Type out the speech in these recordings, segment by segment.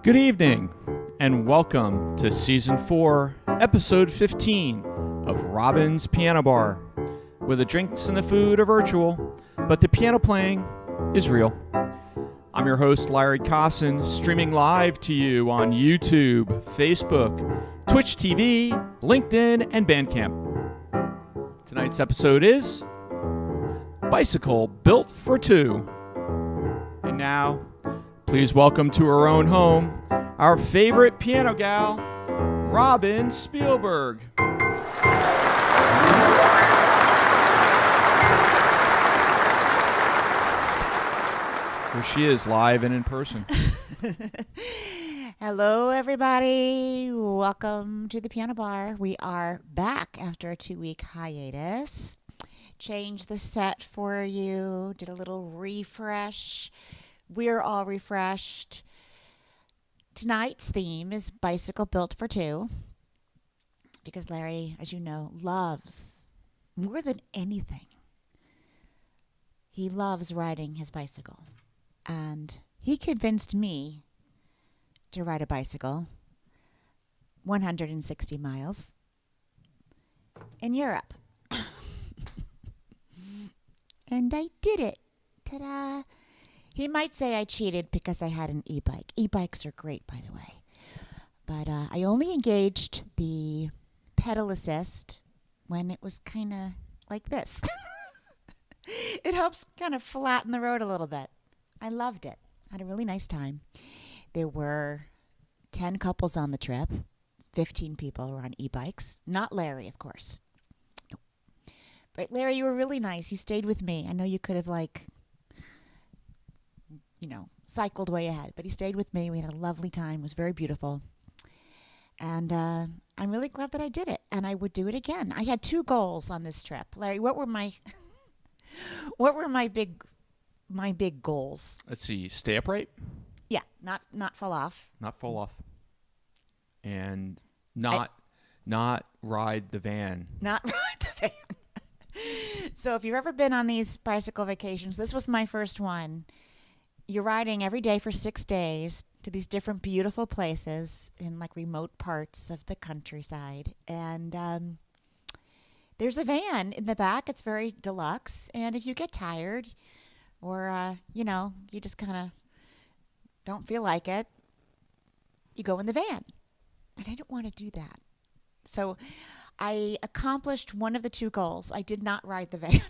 Good evening, and welcome to Season 4, Episode 15 of Robin's Piano Bar, where the drinks and the food are virtual, but the piano playing is real. I'm your host, Larry Kosson, streaming live to you on YouTube, Facebook, Twitch TV, LinkedIn, and Bandcamp. Tonight's episode is Bicycle Built for Two. And now, please welcome to her own home, our favorite piano gal, Robin Spielberg. Here she is, live and in person. Hello, everybody. Welcome to the Piano Bar. We are back after a 2-week hiatus. Changed the set for you, did a little refresh. We're all refreshed. Tonight's theme is Bicycle Built for Two, because Larry, as you know, loves, more than anything, he loves riding his bicycle. And he convinced me to ride a bicycle 160 miles in Europe. And I did it. Ta-da! He might say I cheated because I had an e-bike. E-bikes are great, by the way. But I only engaged the pedal assist when it was kind of like this. It helps kind of flatten the road a little bit. I loved it. Had a really nice time. There were 10 couples on the trip. 15 people were on e-bikes. Not Larry, of course. Nope. But Larry, you were really nice. You stayed with me. I know you could have, cycled way ahead. But he stayed with me. We had a lovely time. It was very beautiful. And I'm really glad that I did it. And I would do it again. I had 2 goals on this trip. Larry, what were my big goals? Let's see, stay upright. Yeah, not fall off. Not fall off. And not ride the van. Not ride the van. So if you've ever been on these bicycle vacations, this was my first one. You're riding every day for 6 days to these different beautiful places in remote parts of the countryside. And there's a van in the back. It's very deluxe. And if you get tired or, you just kind of don't feel like it, you go in the van. And I don't want to do that. So I accomplished one of the 2 goals. I did not ride the van.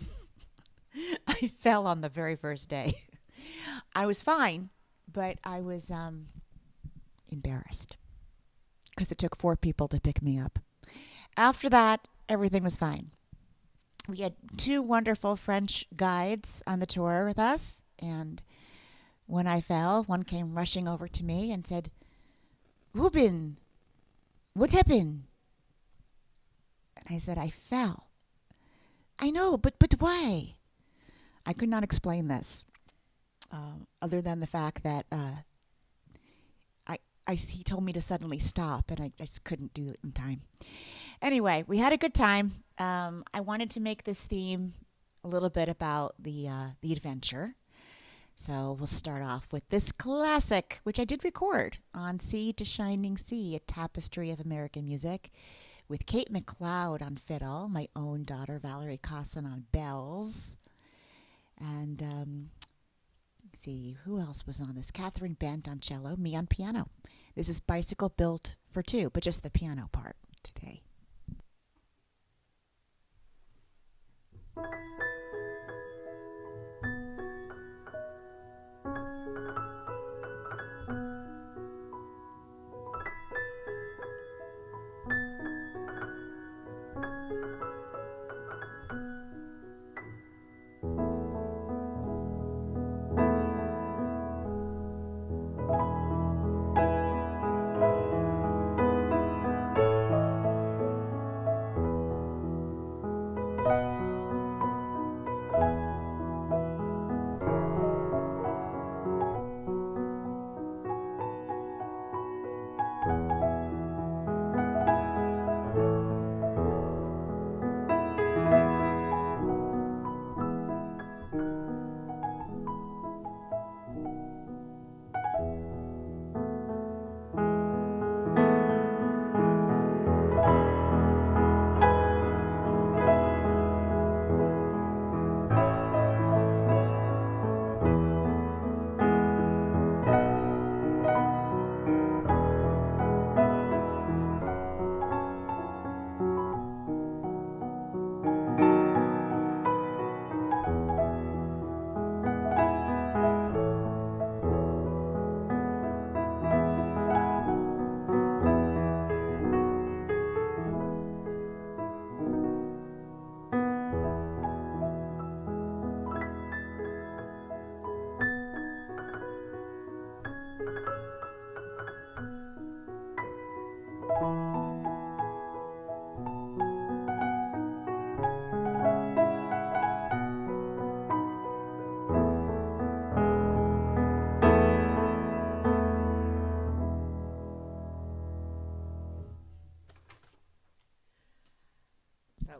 I fell on the very first day. I was fine, but I was embarrassed because it took 4 people to pick me up. After that, everything was fine. We had 2 wonderful French guides on the tour with us, and when I fell, one came rushing over to me and said, "Ruben, what happened?" And I said, "I fell." "I know, but why?" I could not explain this, other than the fact that he told me to suddenly stop, and I just couldn't do it in time. Anyway, we had a good time. I wanted to make this theme a little bit about the adventure. So we'll start off with this classic, which I did record on Sea to Shining Sea, a tapestry of American music, with Kate McLeod on fiddle, my own daughter Valerie Kosson on bells, and let's see, who else was on this? Catherine Bent on cello, me on piano. This is Bicycle Built for Two, but just the piano part today.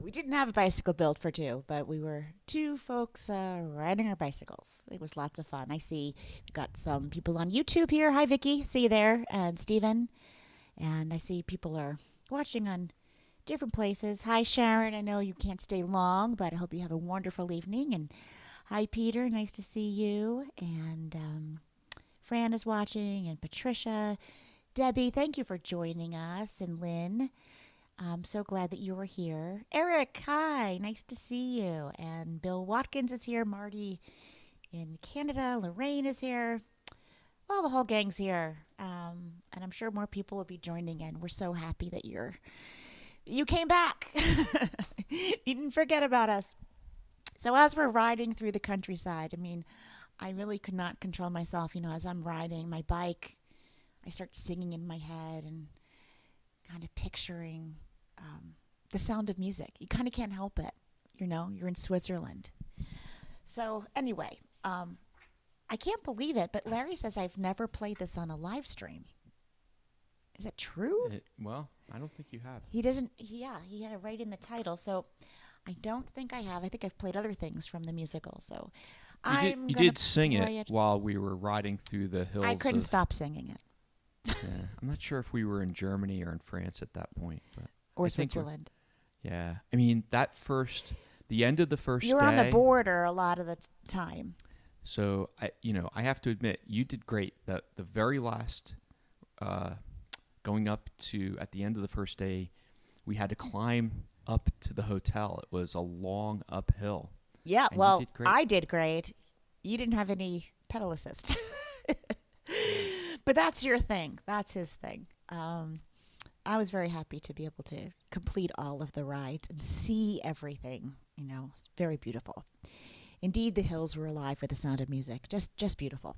We didn't have a bicycle built for two, but we were two folks riding our bicycles. It was lots of fun. I see we've got some people on YouTube here. Hi, Vicky. See you there. And Stephen. And I see people are watching on different places. Hi, Sharon. I know you can't stay long, but I hope you have a wonderful evening. And hi, Peter. Nice to see you. And Fran is watching, and Patricia. Debbie, thank you for joining us. And Lynn, I'm so glad that you were here. Eric, hi. Nice to see you. And Bill Watkins is here. Marty in Canada. Lorraine is here. Well, the whole gang's here. And I'm sure more people will be joining in. We're so happy that you came back. You didn't forget about us. So as we're riding through the countryside, I mean, I really could not control myself. You know, as I'm riding my bike, I start singing in my head and kind of picturing the sound of music. You kind of can't help it. You know, you're in Switzerland. So anyway, I can't believe it, but Larry says I've never played this on a live stream. Is that true? Well, I don't think you have. He doesn't. He had it right in the title. So I don't think I have. I think I've played other things from the musical. So you did sing it while we were riding through the hills. I couldn't stop singing it. Yeah, I'm not sure if we were in Germany or in France at that point, but or Switzerland. Yeah, I mean the end of the first. You're day, on the border a lot of the time. So I have to admit, you did great. The very last, going up to at the end of the first day, we had to climb up to the hotel. It was a long uphill. Yeah, and well, you did great. I did great. You didn't have any pedal assist. But that's your thing. That's his thing. I was very happy to be able to complete all of the rides and see everything. You know, it's very beautiful. Indeed, the hills were alive with the sound of music. Just beautiful.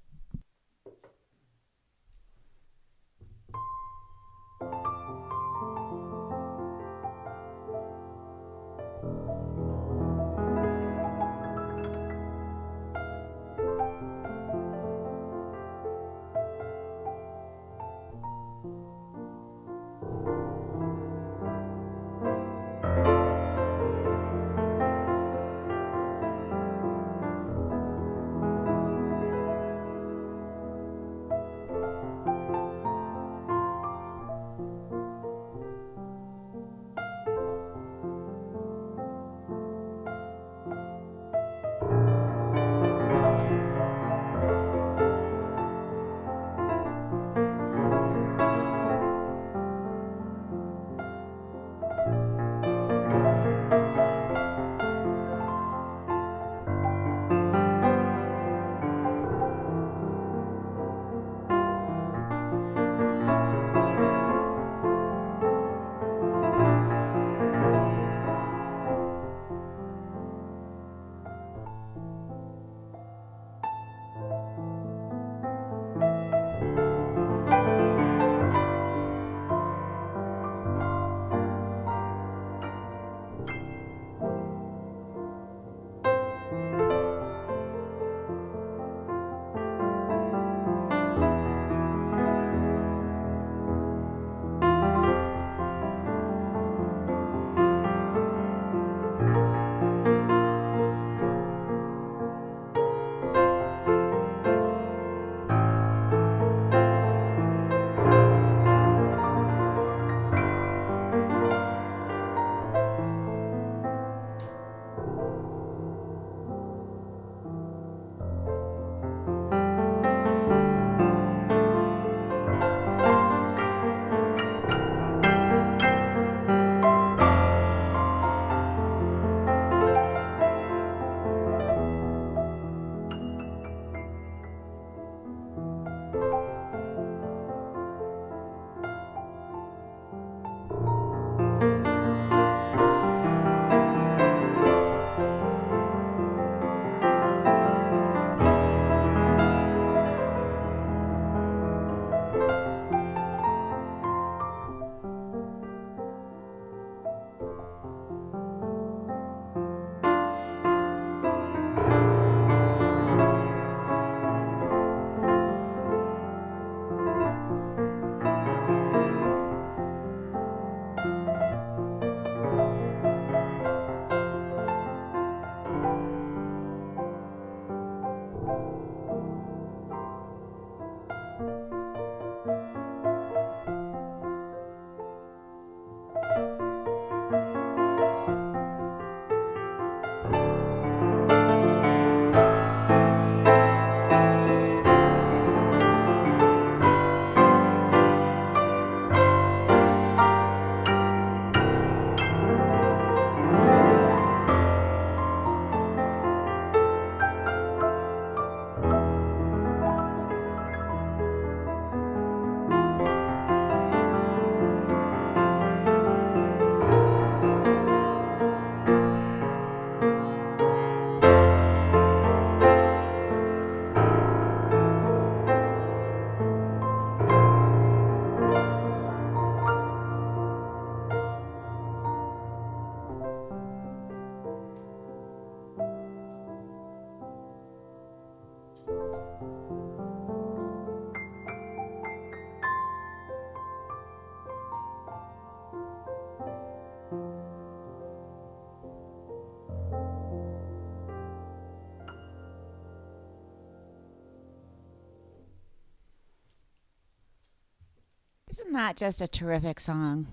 Isn't that just a terrific song?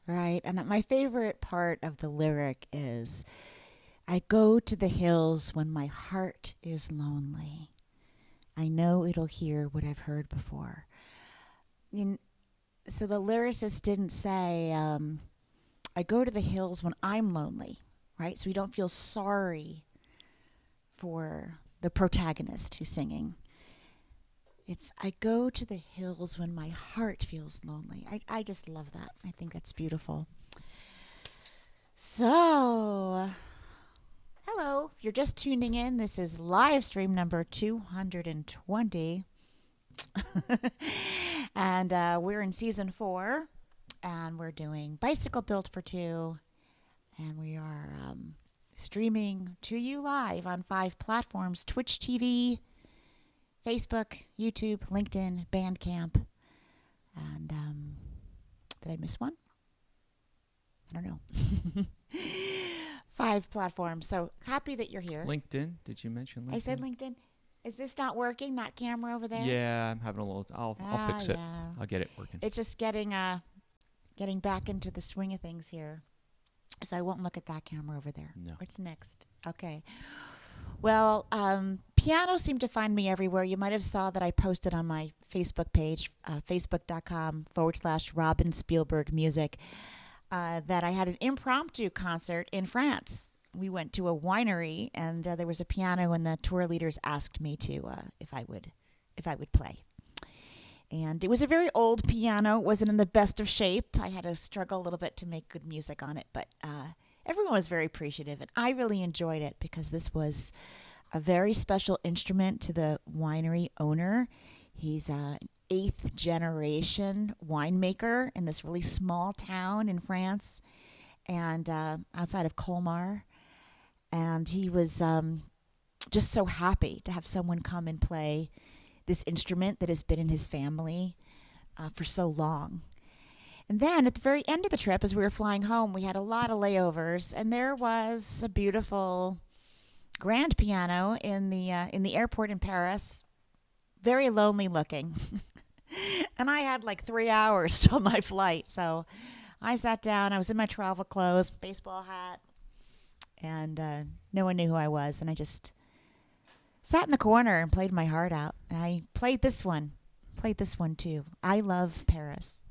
Right? And my favorite part of the lyric is, I go to the hills when my heart is lonely. I know it'll hear what I've heard before. And so the lyricist didn't say, I go to the hills when I'm lonely, right? So we don't feel sorry for the protagonist who's singing. It's, I go to the hills when my heart feels lonely. I just love that. I think that's beautiful. So, hello. If you're just tuning in, this is live stream number 220. And we're in season 4. And we're doing Bicycle Built for Two. And we are streaming to you live on 5 platforms: Twitch TV, Facebook, YouTube, LinkedIn, Bandcamp. And did I miss one? I don't know. 5 platforms. So happy that you're here. LinkedIn. Did you mention LinkedIn? I said LinkedIn. Is this not working, that camera over there? Yeah, I'm having a little. I'll fix it. Yeah. I'll get it working. It's just getting back into the swing of things here. So I won't look at that camera over there. No. What's next? Okay. Well, piano seemed to find me everywhere. You might have saw that I posted on my Facebook page, facebook.com/Robin Spielberg Music, that I had an impromptu concert in France. We went to a winery, and there was a piano, and the tour leaders asked me to if I would play. And it was a very old piano. It wasn't in the best of shape. I had to struggle a little bit to make good music on it, but everyone was very appreciative, and I really enjoyed it because this was a very special instrument to the winery owner. He's an 8th generation winemaker in this really small town in France, and outside of Colmar. And he was just so happy to have someone come and play this instrument that has been in his family for so long. And then at the very end of the trip, as we were flying home, we had a lot of layovers, and there was a beautiful grand piano in the airport in Paris, very lonely looking. And I had like 3 hours till my flight, so I sat down. I was in my travel clothes, baseball hat, and no one knew who I was, and I just sat in the corner and played my heart out. And I played this one too. I Love Paris.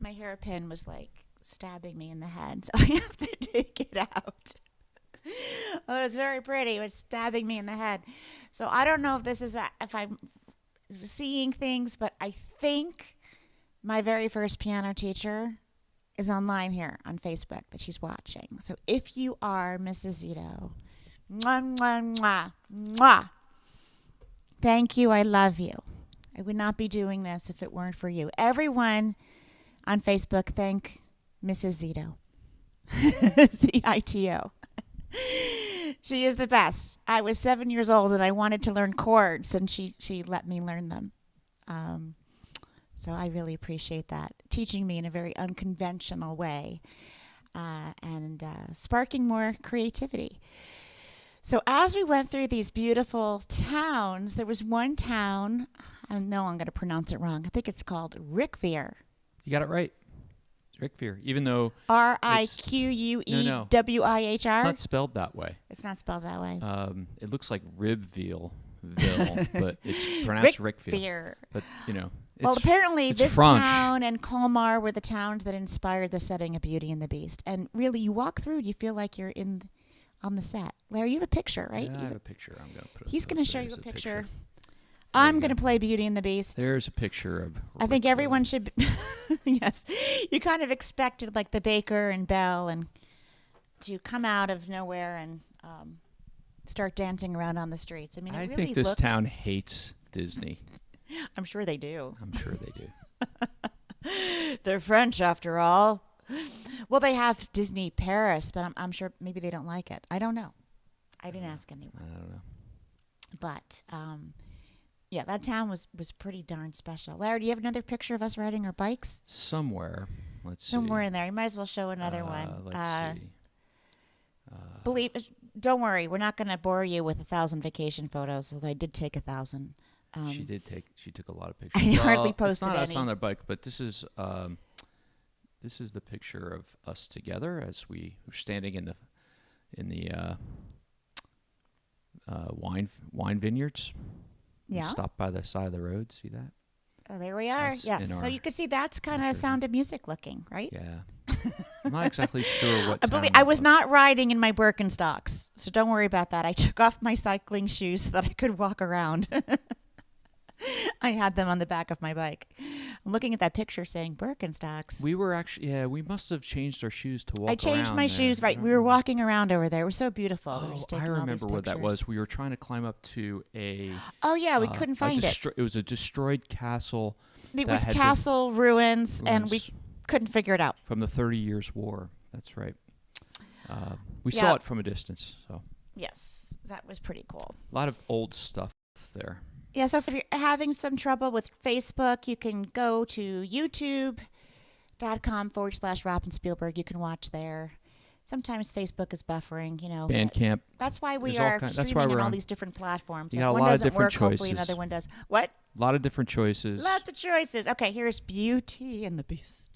My hairpin was like stabbing me in the head, so I have to take it out. Oh, it was very pretty. It was stabbing me in the head. So I don't know if this is if I'm seeing things, but I think my very first piano teacher is online here on Facebook that she's watching. So if you are Mrs. Zito, mwah, mwah, mwah, mwah. Thank you. I love you. I would not be doing this if it weren't for you. Everyone on Facebook, thank Mrs. Zito. Zito. She is the best. I was 7 years old and I wanted to learn chords, and she let me learn them. So I really appreciate that. Teaching me in a very unconventional way and sparking more creativity. So as we went through these beautiful towns, there was one town, I know I'm going to pronounce it wrong. I think it's called Rickvier. You got it right. Rickvier, even though Riqueuewir. it's not spelled that way. It's not spelled that way. It looks like Ribville, but it's pronounced Rickvier. But well, apparently it's this French. town and Colmar were the towns that inspired the setting of Beauty and the Beast. And really, you walk through, you feel like you're on the set. Larry, you have a picture, right? Yeah, I have a picture. I'm gonna put. He's going to show you a picture. I'm going to play Beauty and the Beast. There's a picture of. I think everyone should. Yes, you kind of expected like the baker and Belle and to come out of nowhere and start dancing around on the streets. I mean, I think this town hates Disney. I'm sure they do. I'm sure they do. They're French, after all. Well, they have Disney Paris, but I'm sure maybe they don't like it. I don't know. I didn't ask anyone. I don't know. But yeah, that town was pretty darn special. Larry, do you have another picture of us riding our bikes? Somewhere. Let's see. Somewhere in there. You might as well show another one. Let's see. Don't worry. We're not going to bore you with 1,000 vacation photos, although I did take 1,000. She took a lot of pictures. I hardly posted it's not any. us on their bike, but this is the picture of us together as we were standing in the wine vineyards. Yeah. Stop by the side of the road. See that? Oh, there we are. Yes. So you can see that's kind of Sound of Music looking, right? Yeah. I'm not exactly sure what. I was not riding in my Birkenstocks, so don't worry about that. I took off my cycling shoes so that I could walk around. I had them on the back of my bike. I'm looking at that picture saying Birkenstocks. We were actually, we must have changed our shoes to walk around. I changed my shoes, right. We were walking around over there. It was so beautiful. Oh, we were just taking I all these remember what that pictures. was. We were trying to climb up to a... Oh, yeah, we couldn't find it. It was a destroyed castle. It was castle ruins, and we couldn't figure it out. From the 30 Years' War. That's right. We saw it from a distance. So yes, that was pretty cool. A lot of old stuff there. Yeah, so if you're having some trouble with Facebook, you can go to youtube.com/Robin Spielberg. You can watch there. Sometimes Facebook is buffering, Bandcamp. That's why we are streaming on all these different platforms. You got one a lot doesn't of different work, choices. hopefully another one does. What? A lot of different choices. Lots of choices. Okay, here's Beauty and the Beast.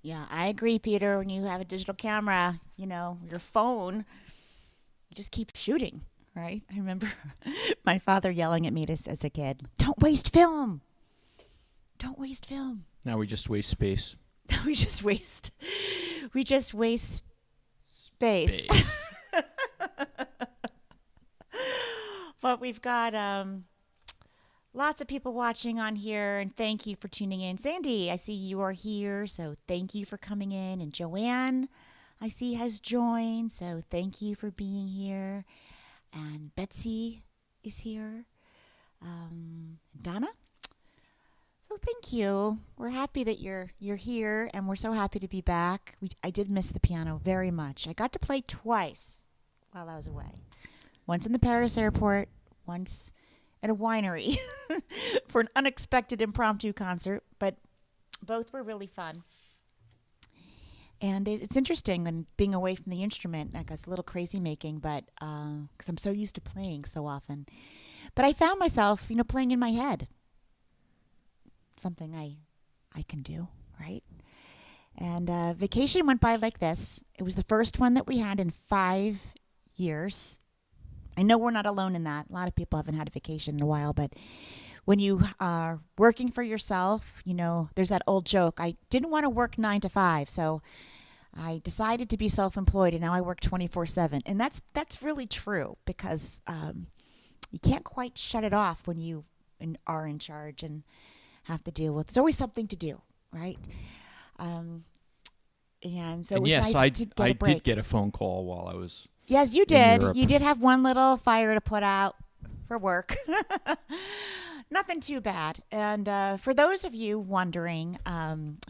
Yeah, I agree, Peter. When you have a digital camera, your phone, you just keep shooting, right? I remember my father yelling at me as a kid, "Don't waste film. Don't waste film." Now we just waste space. we just waste space. But we've got lots of people watching on here, and thank you for tuning in. Sandy, I see you are here, so thank you for coming in. And Joanne, I see, has joined, so thank you for being here. And Betsy is here. Donna, so thank you. We're happy that you're here, and we're so happy to be back. I did miss the piano very much. I got to play twice while I was away. Once in the Paris airport, once at a winery for an unexpected impromptu concert, but both were really fun. And it's interesting when being away from the instrument. Like, it's a little crazy making, but because I'm so used to playing so often. But I found myself, playing in my head. Something I can do, right? And vacation went by like this. It was the first one that we had in 5 years. I know we're not alone in that. A lot of people haven't had a vacation in a while, but when you are working for yourself, there's that old joke. I didn't want to work 9 to 5, so I decided to be self-employed, and now I work 24/7. And that's really true, because you can't quite shut it off when you are in charge and have to deal with. There's always something to do, right? And so it was yes, nice to get a break. I did get a phone call while I was. Yes, you did. Europe. You did have one little fire to put out for work. Nothing too bad. And for those of you wondering,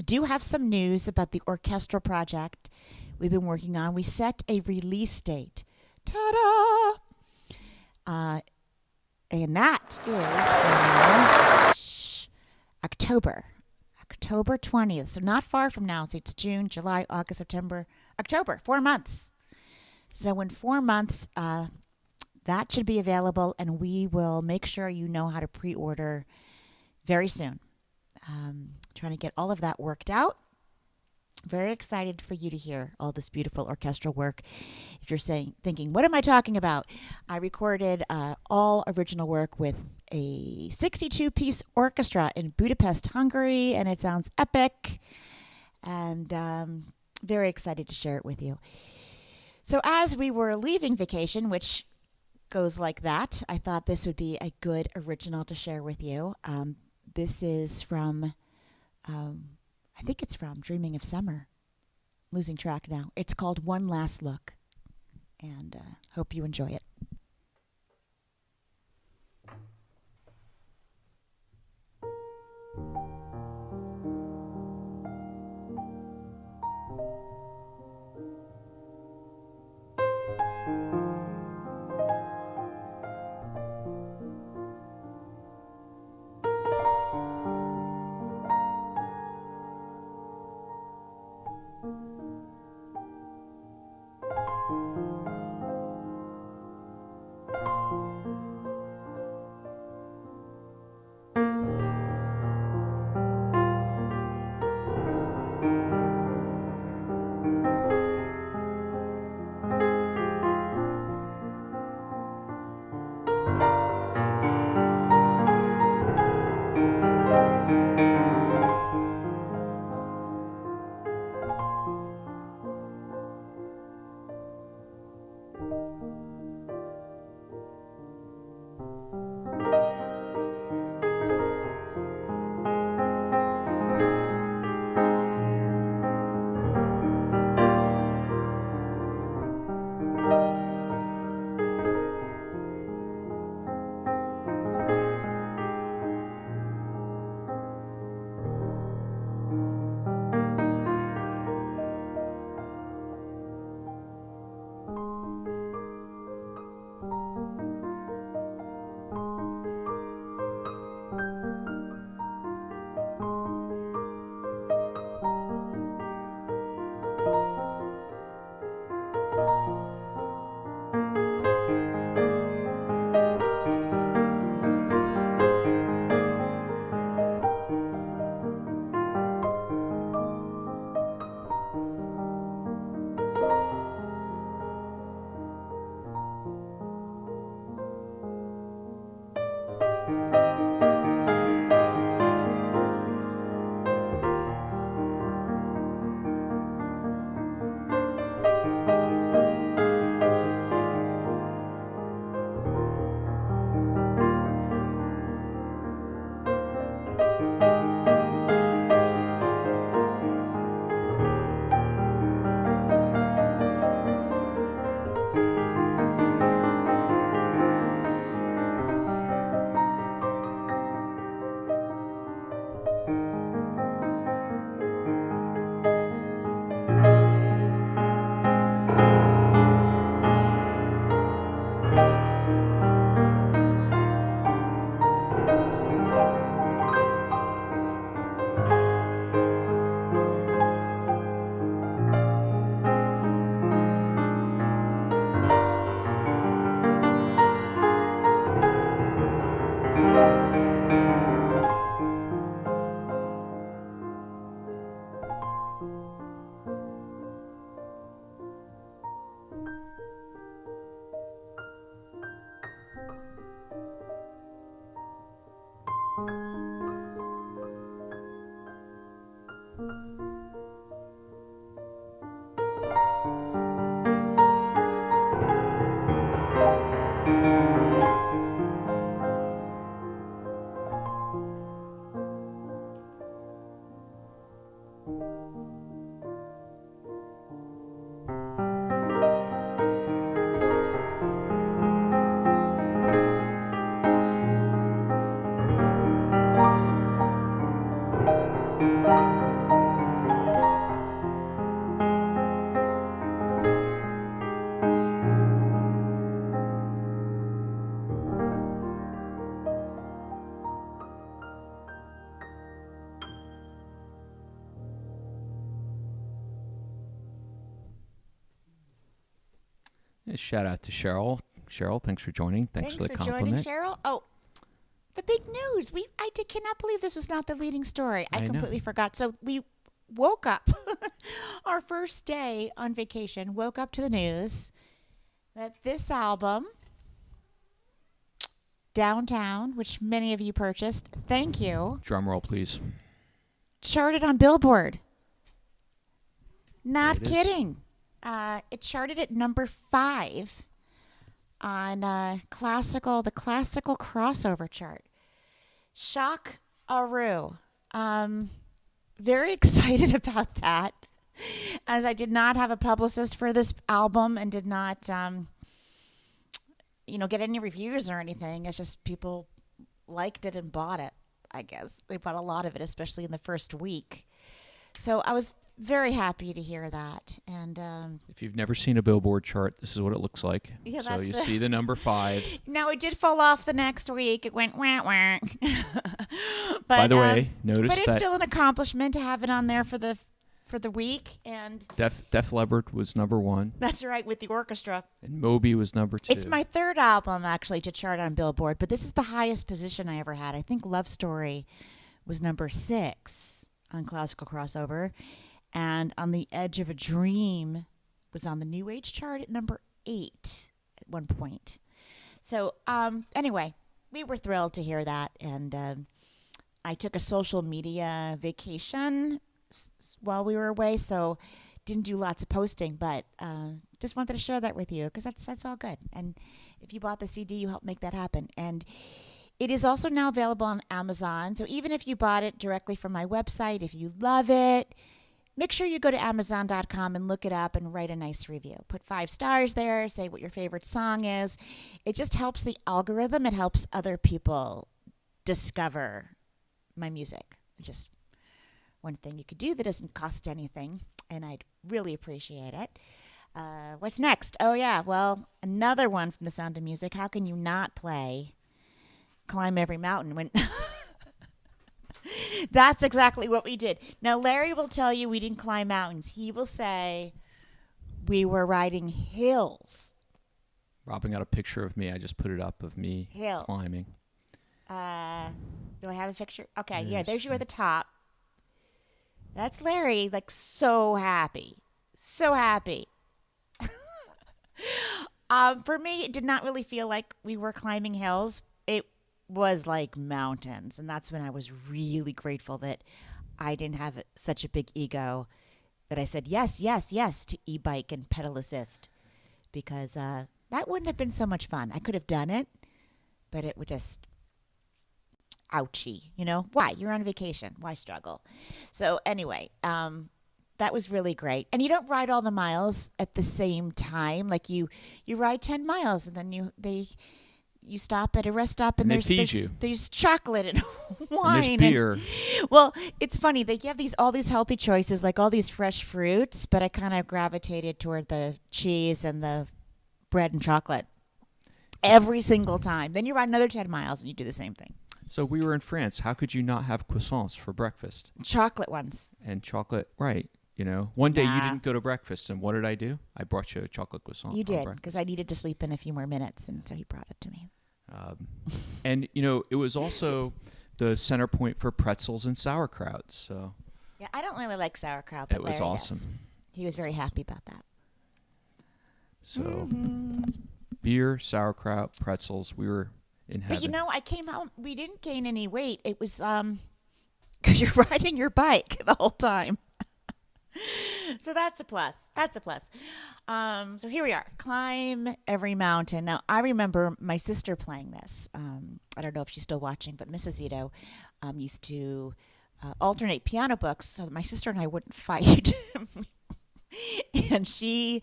do have some news about the orchestral project we've been working on. We set a release date. Ta-da! And that is October 20th. So not far from now. So it's June, July, August, September, October. 4 months. So in 4 months, that should be available, and we will make sure you know how to pre-order very soon. Trying to get all of that worked out. Very excited for you to hear all this beautiful orchestral work. If you're thinking, what am I talking about? I recorded all original work with a 62-piece orchestra in Budapest, Hungary, and it sounds epic. And very excited to share it with you. So as we were leaving vacation, which goes like that, I thought this would be a good original to share with you. This is from, I think it's from Dreaming of Summer. Losing track now. It's called One Last Look, and hope you enjoy it. Shout out to Cheryl. Cheryl, thanks for joining. Thanks for the compliment. Thanks for joining, Cheryl. Oh, the big news. Cannot believe this was not the leading story. I completely forgot. So we woke up our first day on vacation, woke up to the news that this album, Downtown, which many of you purchased, thank you. Drum roll, please. Charted on Billboard. Not kidding. It charted at number 5 on the classical crossover chart. Shock-a-roo. Very excited about that, as I did not have a publicist for this album and did not, get any reviews or anything. It's just people liked it and bought it, I guess. They bought a lot of it, especially in the first week. So I was very happy to hear that. And if you've never seen a Billboard chart, this is what it looks like. Yeah, so you see the number 5. Now, it did fall off the next week. It went wah, wah. By the way, notice but it's still an accomplishment to have it on there for the week. And Def Leppard was number 1. That's right, with the orchestra. And Moby was number 2. It's my third album, actually, to chart on Billboard, but this is the highest position I ever had. I think Love Story was number 6 on classical crossover. And On the Edge of a Dream was on the New Age chart at number 8 at one point. So anyway, we were thrilled to hear that. And I took a social media vacation while we were away, so didn't do lots of posting. But just wanted to share that with you because that's all good. And if you bought the CD, you helped make that happen. And it is also now available on Amazon. So even if you bought it directly from my website, if you love it, make sure you go to Amazon.com and look it up and write a nice review. Put 5 stars there, say what your favorite song is. It just helps the algorithm. It helps other people discover my music. It's just one thing you could do that doesn't cost anything, and I'd really appreciate it. What's next? Oh, yeah, well, another one from The Sound of Music. How can you not play Climb Every Mountain when... That's exactly what we did. Now, Larry will tell you we didn't climb mountains. He will say we were riding hills. Robin got a picture of me. I just put it up of me climbing. Do I have a picture? Okay, yes. Yeah, there's you at the top. That's Larry, like so happy. So happy. For me, it did not really feel like we were climbing hills. It was like mountains, and that's when I was really grateful that I didn't have such a big ego that I said yes to e-bike and pedal assist, because that wouldn't have been so much fun. I could have done it, but it would just ouchie, why? You're on vacation, why struggle? So anyway, that was really great. And you don't ride all the miles at the same time. Like you ride 10 miles and then you stop at a rest stop and there's chocolate and wine. And there's beer. Well, it's funny. They give all these healthy choices, like all these fresh fruits, but I kind of gravitated toward the cheese and the bread and chocolate every single time. Then you ride another 10 miles and you do the same thing. So we were in France. How could you not have croissants for breakfast? Chocolate ones. And chocolate, right. One day you didn't go to breakfast, and what did I do? I brought you a chocolate croissant. You did, because I needed to sleep in a few more minutes, and so he brought it to me. And, it was also the center point for pretzels and sauerkraut. So yeah, I don't really like sauerkraut, but it was Larry awesome. does. He was very happy about that. So beer, sauerkraut, pretzels, we were in heaven. But I came home, we didn't gain any weight. It was because you're riding your bike the whole time. So that's a plus. So here we are. Climb Every Mountain. Now, I remember my sister playing this. I don't know if she's still watching, but Mrs. Zito used to alternate piano books so that my sister and I wouldn't fight. And she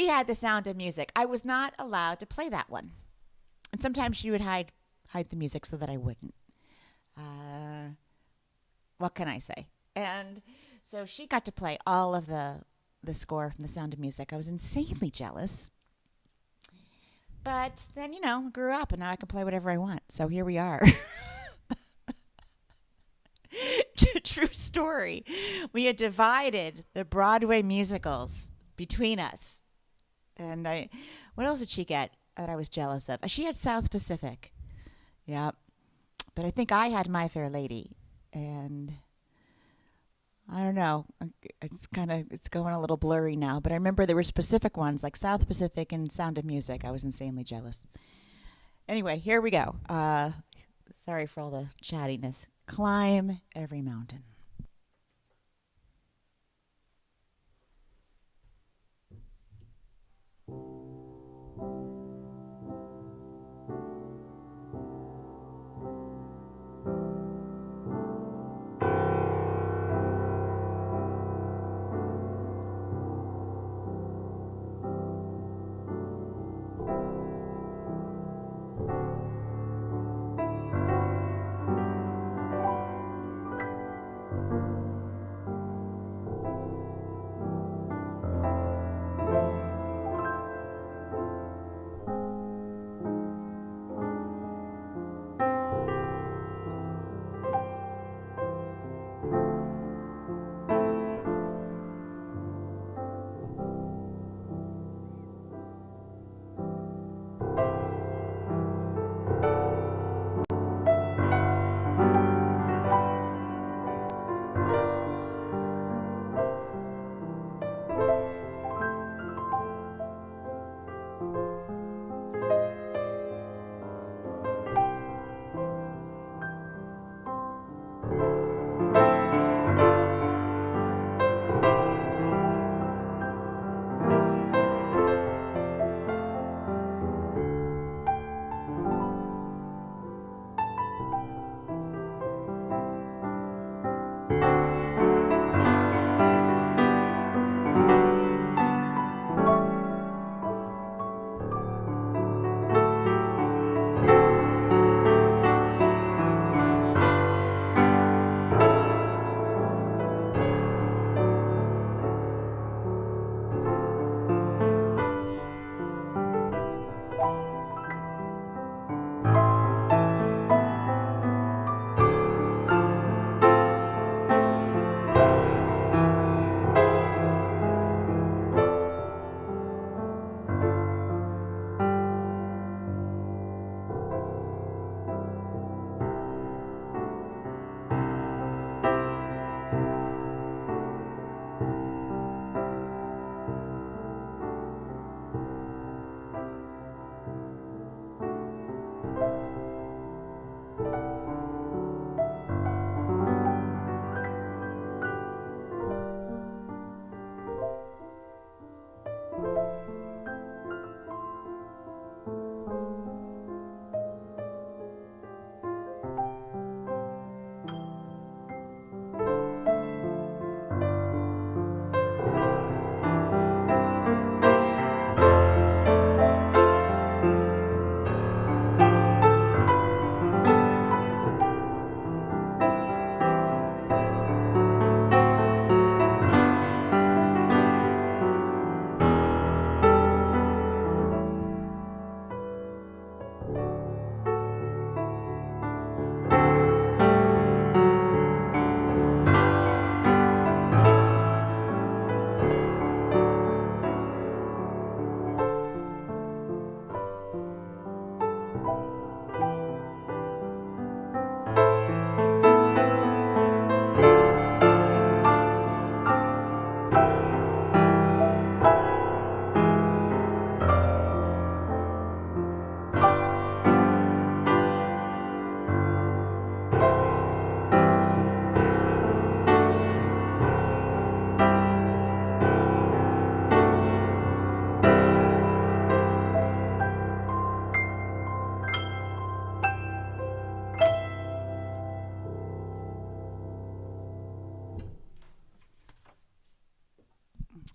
had The Sound of Music. I was not allowed to play that one. And sometimes she would hide the music so that I wouldn't. What can I say? And so she got to play all of the score from The Sound of Music. I was insanely jealous. But then, grew up, and now I can play whatever I want. So here we are. True story. We had divided the Broadway musicals between us. And What else did she get that I was jealous of? She had South Pacific. Yeah. But I think I had My Fair Lady. And I don't know. It's going a little blurry now. But I remember there were specific ones like South Pacific and Sound of Music. I was insanely jealous. Anyway, here we go. Sorry for all the chattiness. Climb Every Mountain.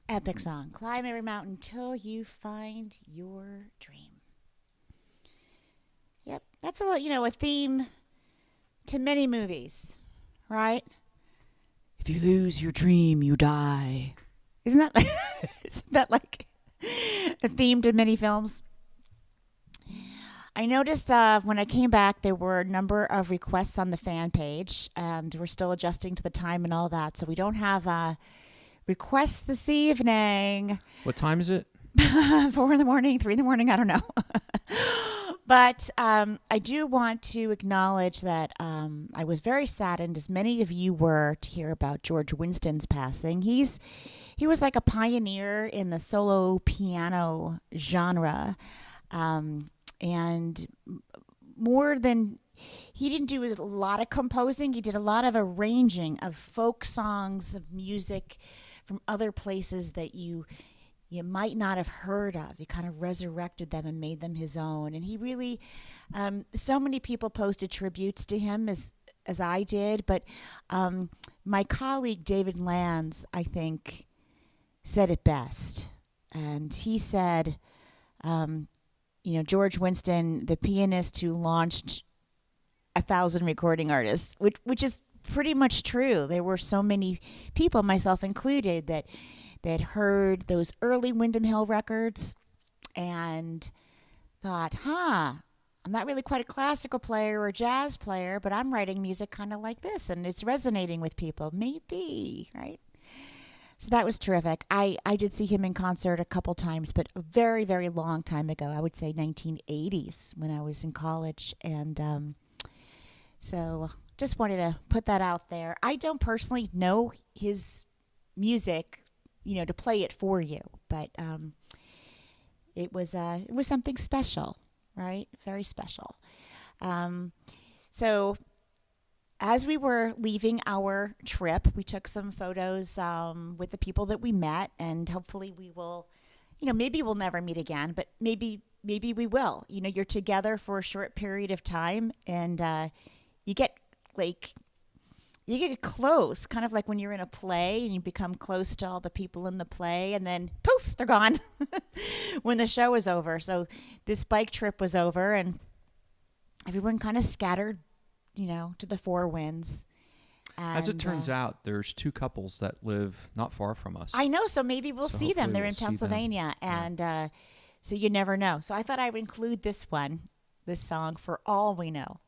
Epic song. Climb every mountain till you find your dream. Yep, that's a theme to many movies, right? If you lose your dream, you die. Isn't that like a theme to many films? I noticed when I came back, there were a number of requests on the fan page, and we're still adjusting to the time and all that, so we don't have requests this evening. What time is it? 4 in the morning, 3 in the morning, I don't know. But I do want to acknowledge that I was very saddened, as many of you were, to hear about George Winston's passing. He was like a pioneer in the solo piano genre, and more than he didn't do a lot of composing. He did a lot of arranging of folk songs, of music from other places that you might not have heard of. He kind of resurrected them and made them his own. And he really, so many people posted tributes to him as I did. But my colleague David Lands, I think, said it best. And he said, George Winston, the pianist who launched 1,000 recording artists, which is pretty much true. There were so many people, myself included, that heard those early Windham Hill records and thought, I'm not really quite a classical player or a jazz player, but I'm writing music kind of like this, and it's resonating with people. Maybe, right? So that was terrific. I did see him in concert a couple times, but a very, very long time ago. I would say 1980s when I was in college. And so just wanted to put that out there. I don't personally know his music, to play it for you, but it was something special, right? Very special. So as we were leaving our trip, we took some photos with the people that we met, and hopefully we will, maybe we'll never meet again, but maybe we will. You're together for a short period of time, and you get close, kind of like when you're in a play and you become close to all the people in the play, and then poof, they're gone when the show is over. So this bike trip was over, and everyone kind of scattered, to the four winds. And, as it turns out, there's two couples that live not far from us. I know, so maybe we'll see them. They're in Pennsylvania, and so you never know. So I thought I would include this song, For All We Know.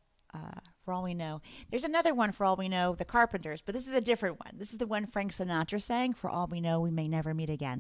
For All We Know. There's another one, For All We Know, The Carpenters, but this is a different one. This is the one Frank Sinatra sang, For All We Know, We May Never Meet Again.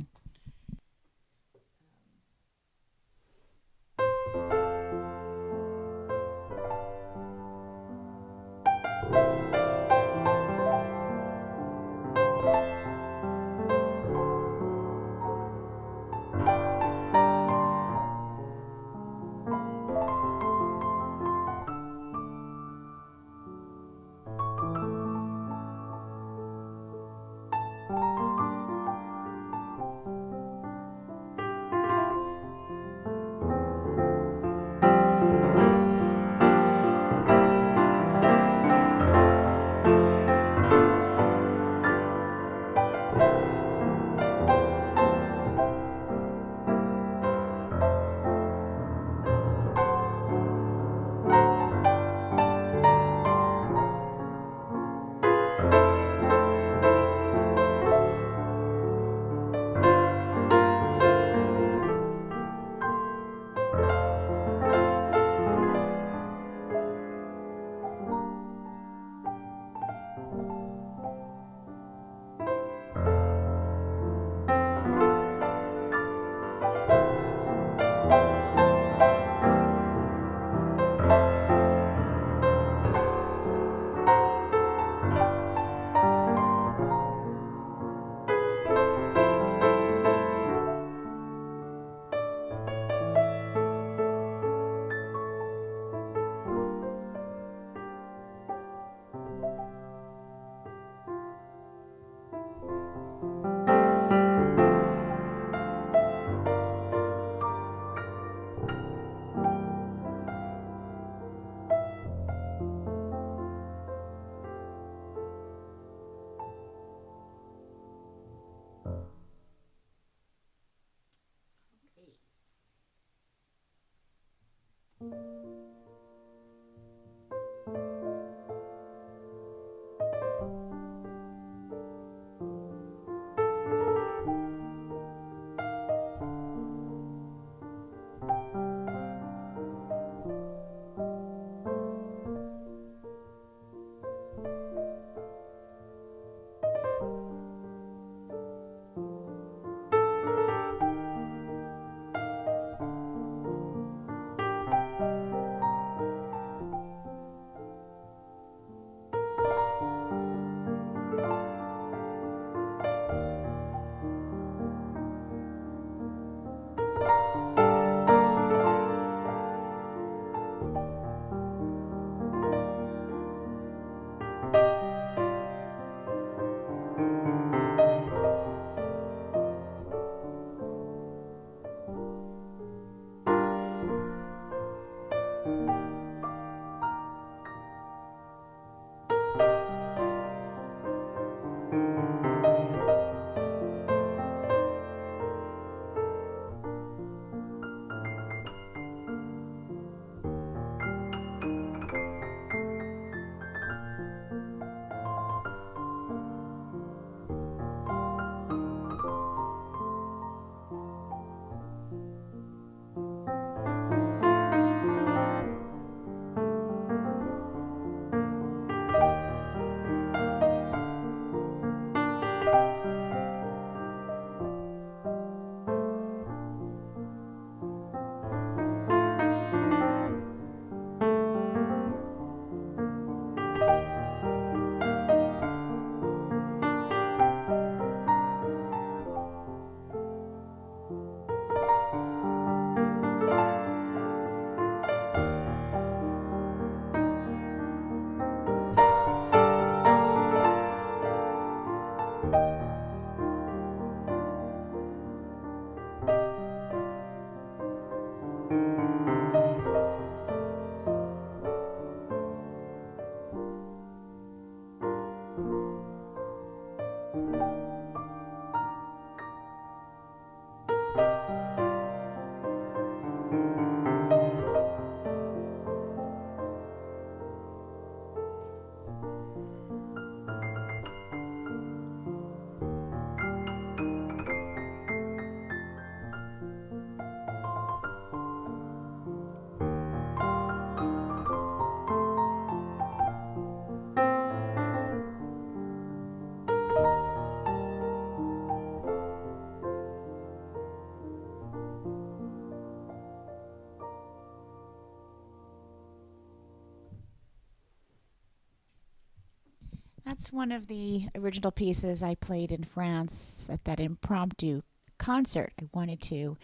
that's one of the original pieces I played in France at that impromptu concert. I wanted to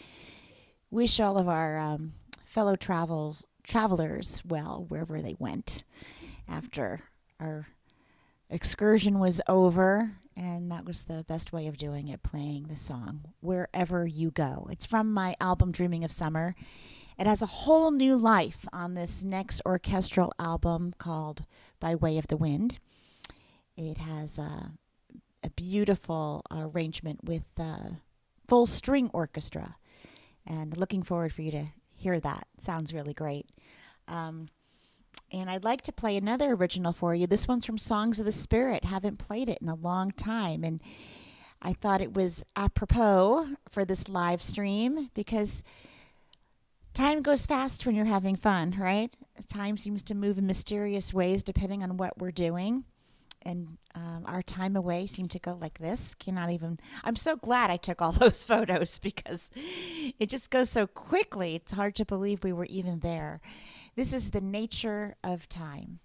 wish all of our fellow travelers well wherever they went after our excursion was over, and that was the best way of doing it, playing the song Wherever You Go. It's from my album Dreaming of Summer. It has a whole new life on this next orchestral album called By Way of the Wind. It has a beautiful arrangement with full string orchestra, and looking forward for you to hear that. Sounds really great. And I'd like to play another original for you. This one's from Songs of the Spirit. Haven't played it in a long time, and I thought it was apropos for this live stream because time goes fast when you're having fun, right? Time seems to move in mysterious ways depending on what we're doing. And our time away seemed to go like this. I'm so glad I took all those photos because it just goes so quickly. It's hard to believe we were even there. This is The Nature of Time.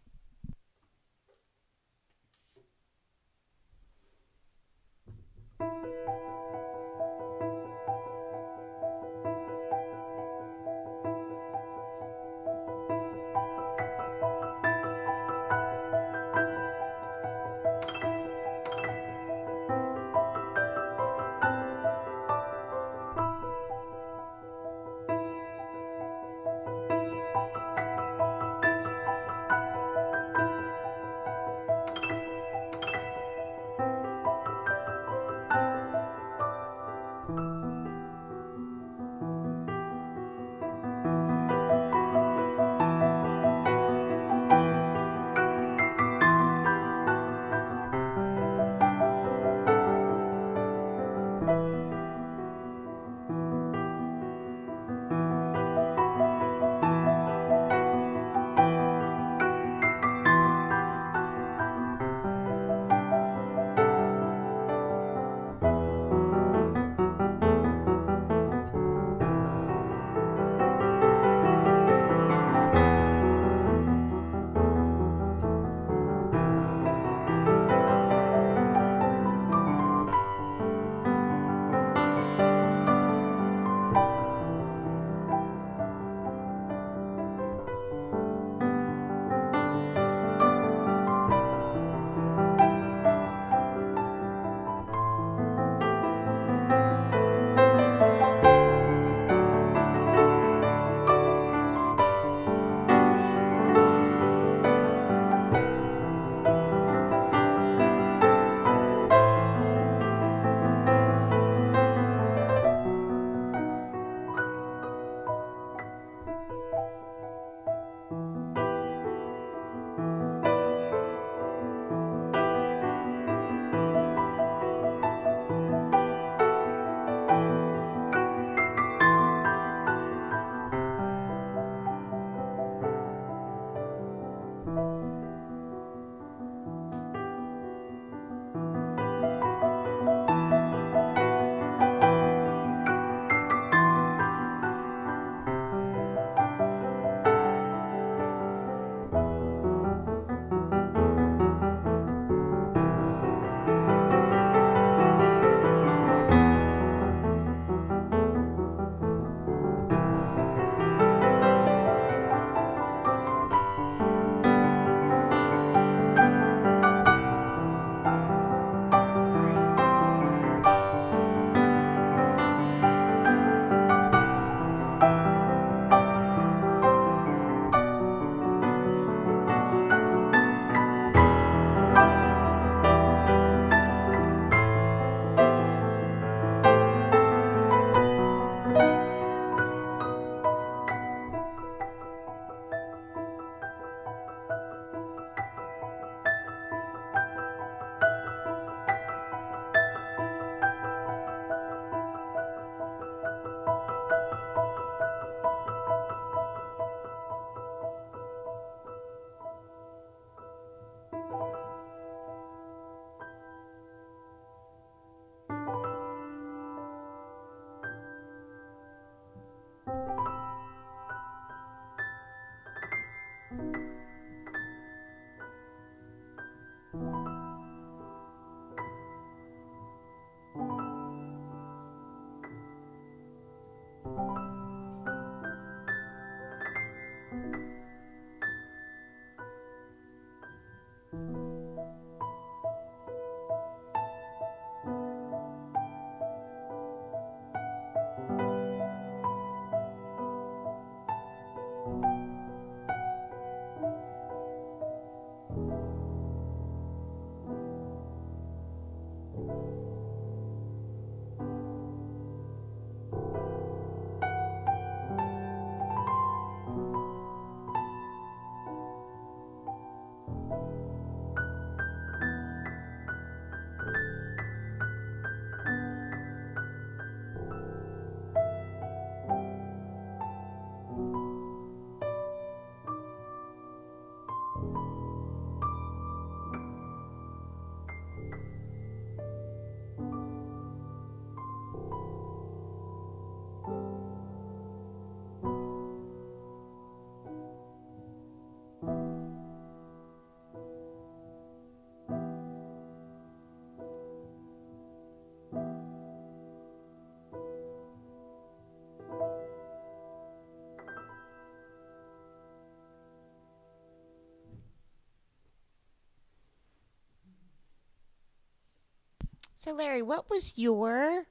So, Larry, what was your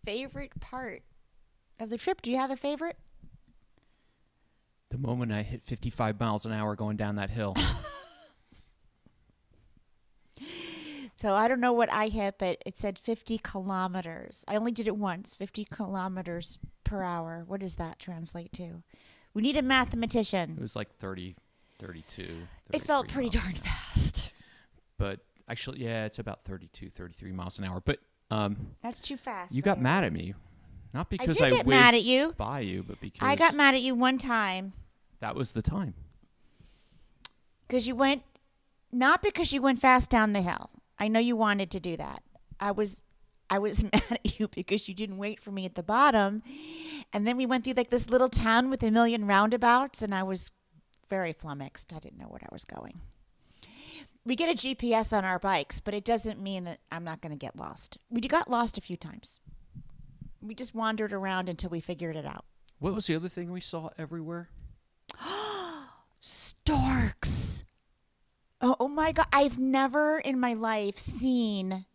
favorite part of the trip? Do you have a favorite? The moment I hit 55 miles an hour going down that hill. So I don't know what I hit, but it said 50 kilometers. I only did it once, 50 kilometers per hour. What does that translate to? We need a mathematician. It was like 30, 32. It felt pretty darn fast. But actually, yeah, it's about 32, 33 miles an hour. But that's too fast. You got mad at me. Not because I did get mad at you. By you, but because I got mad at you one time. That was the time. Because you went, not because you went fast down the hill. I know you wanted to do that. I was mad at you because you didn't wait for me at the bottom. And then we went through like this little town with a million roundabouts, and I was very flummoxed. I didn't know where I was going. We get a GPS on our bikes, but it doesn't mean that I'm not going to get lost. We got lost a few times. We just wandered around until we figured it out. What was the other thing we saw everywhere? Storks. Oh my God. I've never in my life seen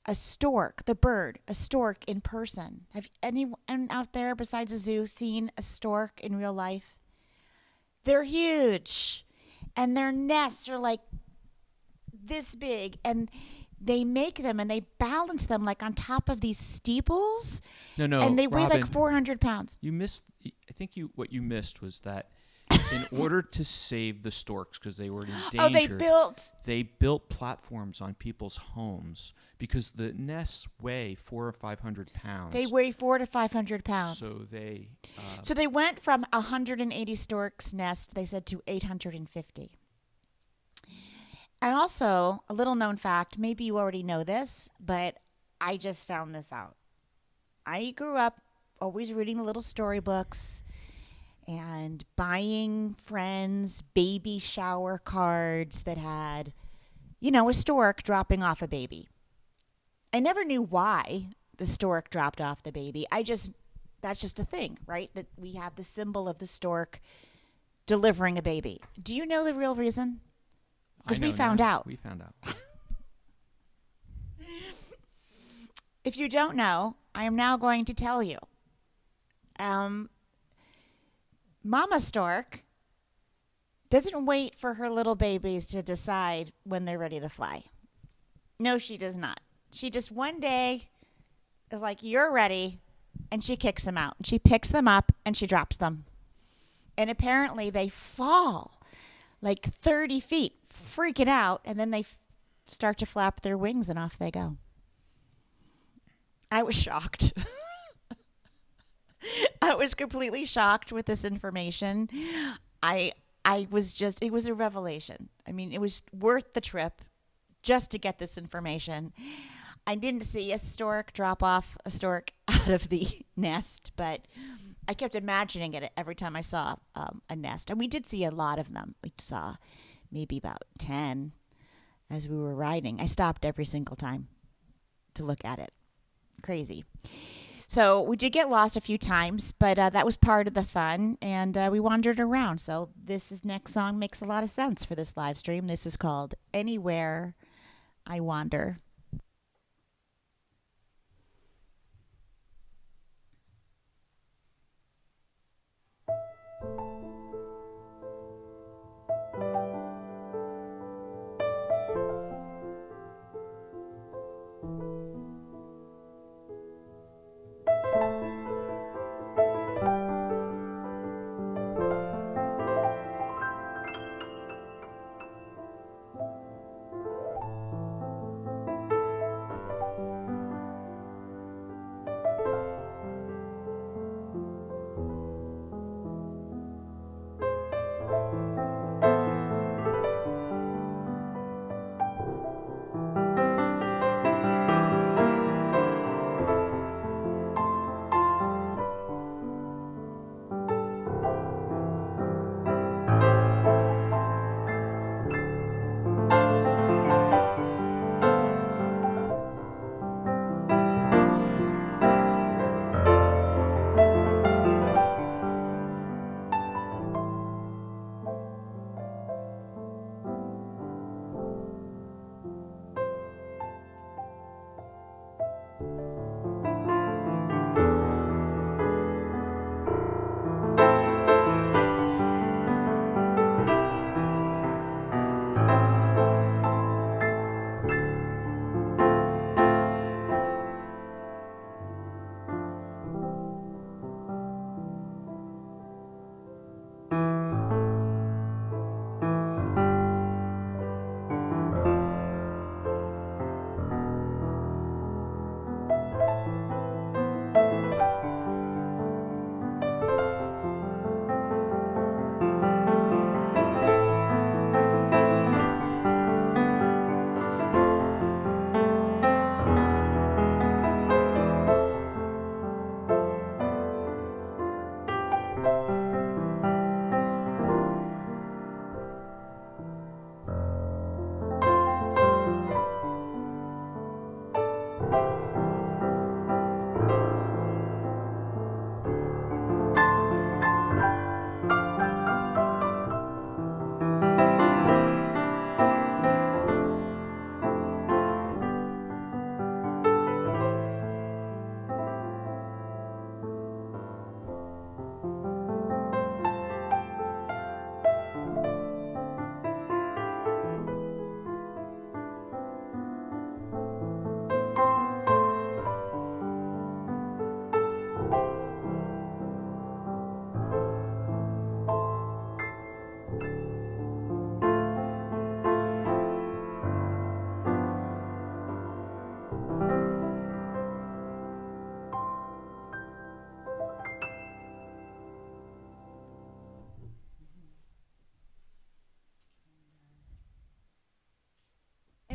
a stork, the bird, a stork in person. Have anyone out there besides a zoo seen a stork in real life? They're huge. And their nests are like this big. And they make them and they balance them like on top of these steeples. No, and they Robin, weigh like 400 pounds. You missed. I think what you missed was that in order to save the storks because they were in danger. They built platforms on people's homes because the nests weigh 400 or 500 pounds. They weigh 400 to 500 pounds. So they went from 180 storks nest, they said, to 850. And also, a little known fact, maybe you already know this, but I just found this out. I grew up always reading the little storybooks and buying friends baby shower cards that had, a stork dropping off a baby. I never knew why the stork dropped off the baby. That's just a thing, right? That we have the symbol of the stork delivering a baby. Do you know the real reason? Because we found out. We found out. If you don't know, I am now going to tell you. Mama stork doesn't wait for her little babies to decide when they're ready to fly. No, she does not. She just one day is like, you're ready, and she kicks them out. She picks them up, and she drops them. And apparently they fall like 30 feet, freaking out, and then they start to flap their wings, and off they go. I was shocked. I was completely shocked with this information. I was just, it was a revelation. I mean, it was worth the trip just to get this information. I didn't see a stork drop off a stork out of the nest, but I kept imagining it every time I saw a nest. And we did see a lot of them. We saw maybe about 10 as we were riding. I stopped every single time to look at it. Crazy. So we did get lost a few times, but that was part of the fun, and we wandered around. So this next song makes a lot of sense for this live stream. This is called Anywhere I Wander.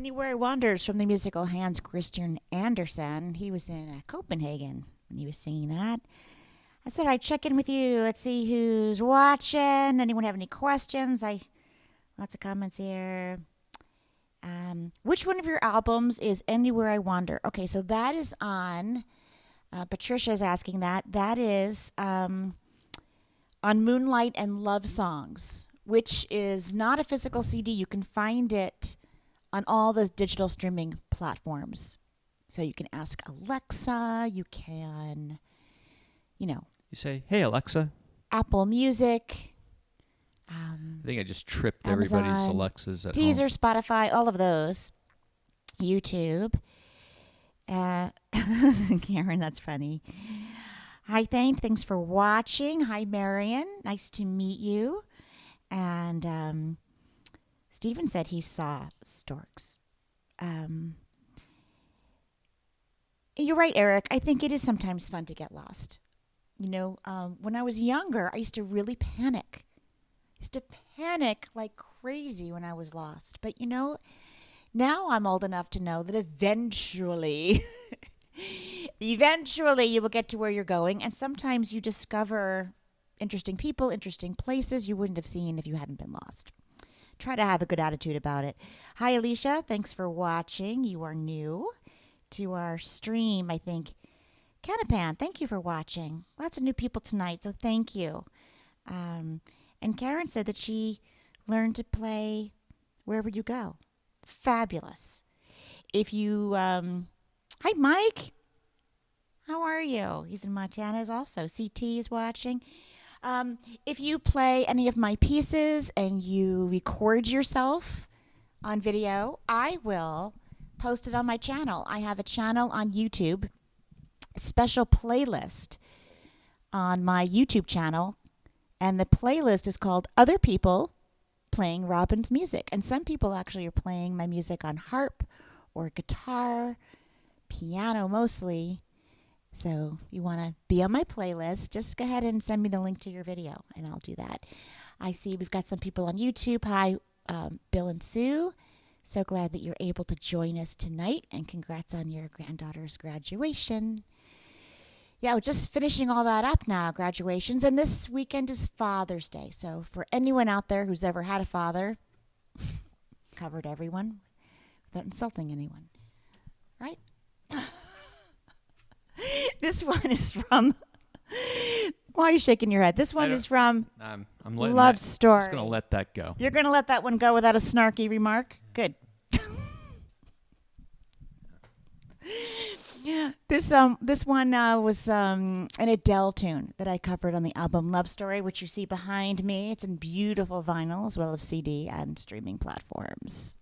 Anywhere I Wanders from the musical Hans Christian Andersen. He was in Copenhagen when he was singing that. I thought I'd check in with you. Let's see who's watching. Anyone have any questions? Lots of comments here. Which one of your albums is Anywhere I Wander? Okay, so that is on. Patricia's asking that. That is on Moonlight and Love Songs, which is not a physical CD. You can find it on all the digital streaming platforms. So you can ask Alexa, you can, You say, hey, Alexa. Apple Music. I think I just tripped Amazon, everybody's Alexas at Deezer, home. Spotify, all of those. YouTube. Karen, that's funny. Hi, thanks for watching. Hi, Marion. Nice to meet you. And Stephen said he saw storks. You're right, Eric. I think it is sometimes fun to get lost. When I was younger, I used to really panic. Like crazy when I was lost. But, now I'm old enough to know that eventually you will get to where you're going. And sometimes you discover interesting people, interesting places you wouldn't have seen if you hadn't been lost. Try to have a good attitude about it. Hi, Alicia. Thanks for watching. You are new to our stream, I think. Canapan, thank you for watching. Lots of new people tonight, so thank you. And Karen said that she learned to play wherever you go. Fabulous. If you, hi, Mike. How are you? He's in Montana also. CT is watching. If you play any of my pieces and you record yourself on video, I will post it on my channel. I have a channel on YouTube, a special playlist on my YouTube channel, and the playlist is called Other People Playing Robin's Music. And some people actually are playing my music on harp or guitar, piano mostly. So if you want to be on my playlist, just go ahead and send me the link to your video, and I'll do that. I see we've got some people on YouTube. Hi, Bill and Sue. So glad that you're able to join us tonight, and congrats on your granddaughter's graduation. Yeah, we're just finishing all that up now, graduations, and this weekend is Father's Day. So for anyone out there who's ever had a father, covered everyone without insulting anyone, right? This one is from. Why are you shaking your head? This one is from I'm Love Story. I'm just going to let that go. You're going to let that one go without a snarky remark? Good. This one was an Adele tune that I covered on the album Love Story, which you see behind me. It's in beautiful vinyl as well as CD and streaming platforms.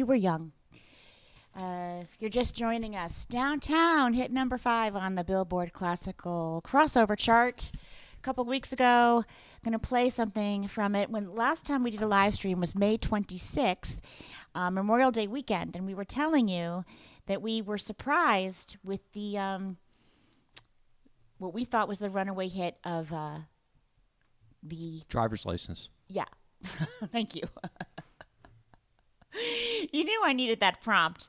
were young. If you're just joining us, Downtown hit number 5 on the Billboard Classical Crossover chart a couple of weeks ago. I'm going to play something from it. When last time we did a live stream was May 26th, Memorial Day weekend, and we were telling you that we were surprised with the what we thought was the runaway hit of the Driver's license. Yeah. Thank you. You knew I needed that prompt.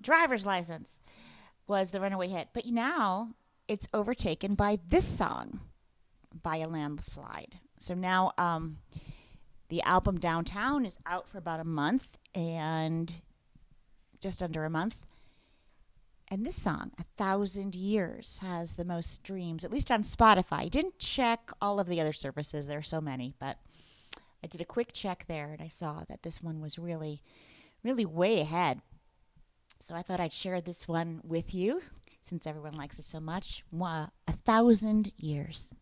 Driver's license was the runaway hit. But now it's overtaken by this song by a landslide. So now the album Downtown is out for about a month, and just under a month. And this song, 1,000 Years, has the most streams, at least on Spotify. I didn't check all of the other services. There are so many, but I did a quick check there, and I saw that this one was really, really way ahead. So I thought I'd share this one with you, since everyone likes it so much. 1,000 Years.